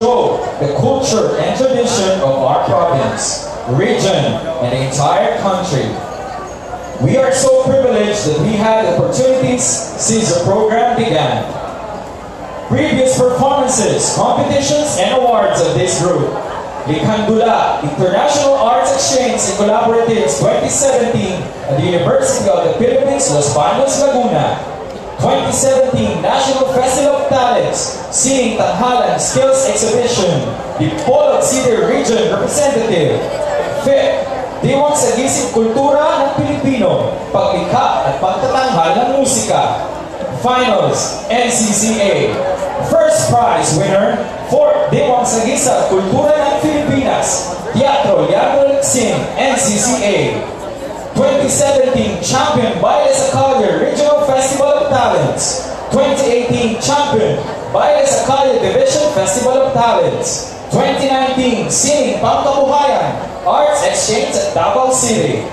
show the culture and tradition of our province, region, and the entire country. We are so privileged that we had opportunities since the program began. Previous performances, competitions, and awards of this group: Likhandula International Arts Exchange and Collaboratives 2017 at the University of the Philippines, Los Baños, Laguna. 2017 National Festival of Talents, Singing Tanghalan Skills Exhibition, Dipolog City Region Representative. 5th, Diwang Sagisig Kultura ng Pilipino, Paglikha at Pagtatanghal ng Musika. Finals, NCCA. First prize winner, 4th Diwang Sagisa Kultura ng Pilipinas, Teatro Yago Sing, NCCA. 2017 Champion Bailes Acalya Regional Festival of Talents. 2018 Champion Bailes Acalya Division Festival of Talents. 2019 Singing Pangkabuhayan Arts Exchange at Davao City.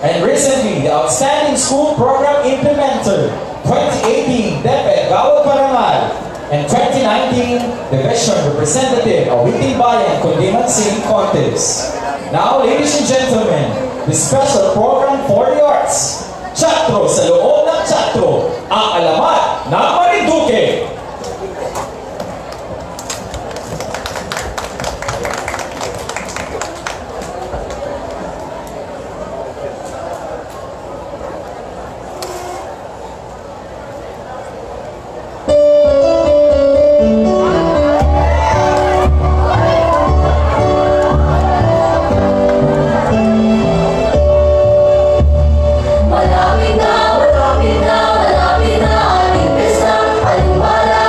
And recently, the Outstanding School Program Implementer. 2018 DepEd Gawad Parangal. And 2019 Division Representative of Witing Bayan Kundiman Singing Contest. Now, ladies and gentlemen, the special program for the arts. Teatro sa loob ng teatro, ang alamat ng Marinduque. Malapit na, ating pista, alimbala.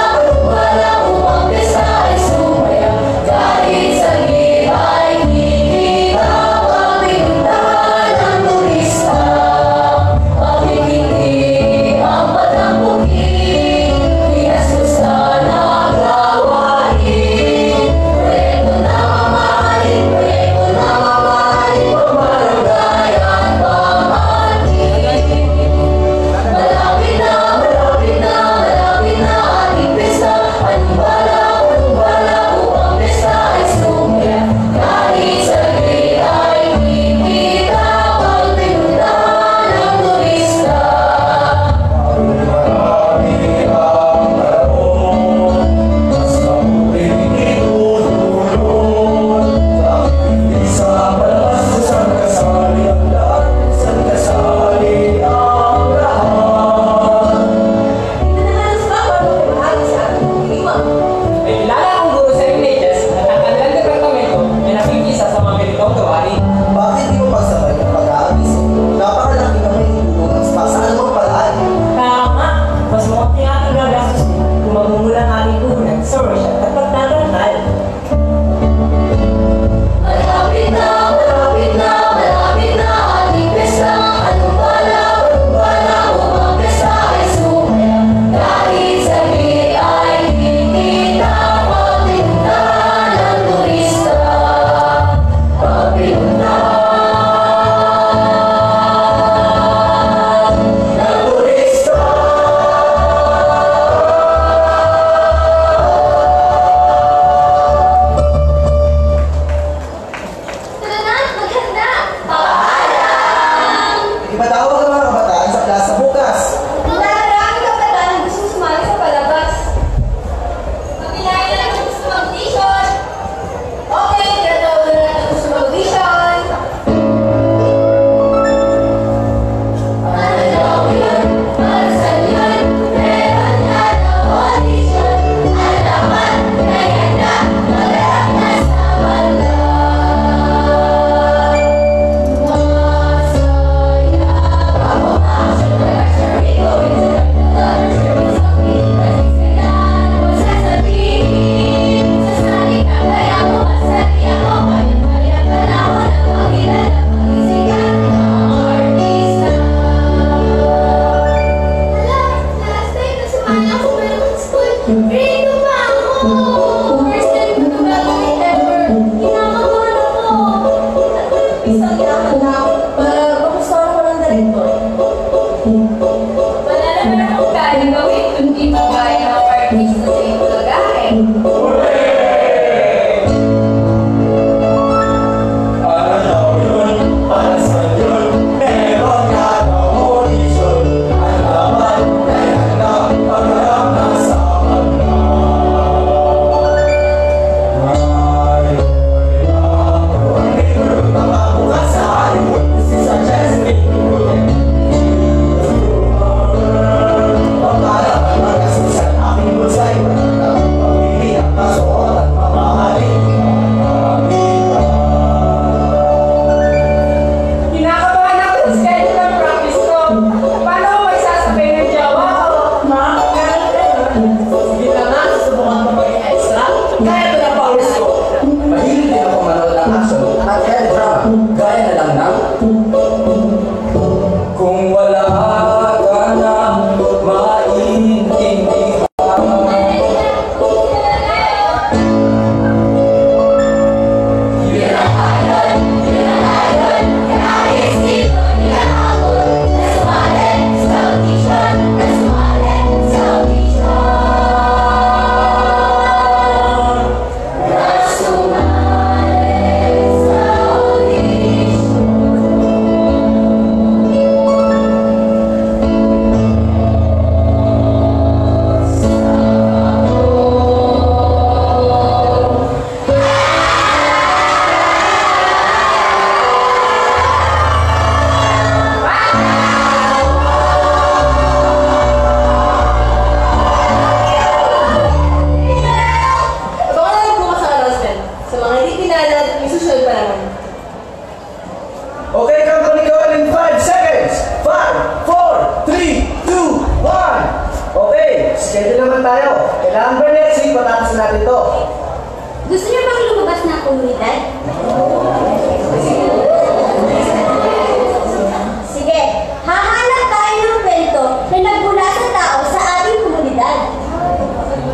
hobbies ko, mahilig din ako manood ng action at drama, gaya na lang ng kung wala ka na maintindihan. Okay, company go in 5 seconds. 5, 4, 3, 2, 1. Okay, schedule naman tayo. Kailangan ba next week matapos natin to? Gusto niyo bang lumabas ng komunidad? Sige, hahanap tayo ng kwento na nagmula sa tao sa ating komunidad.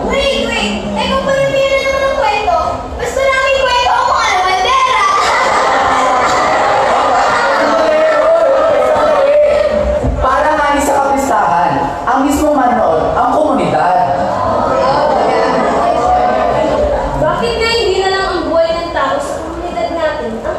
Wait! Eh kung pamimili na naman ng kwento, mas maraming kwento ang mga bandera! Para nga ni sa kapistahan, ang mismong manood, ang komunidad. Bakit nga hindi na lang ang buhay ng tao sa komunidad natin ang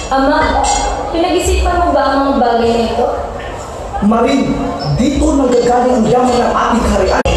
Ama, pinag-isipan mo ba ang mga bagay na ito? Marin, dito nanggagaling ang yaman ng ating harian.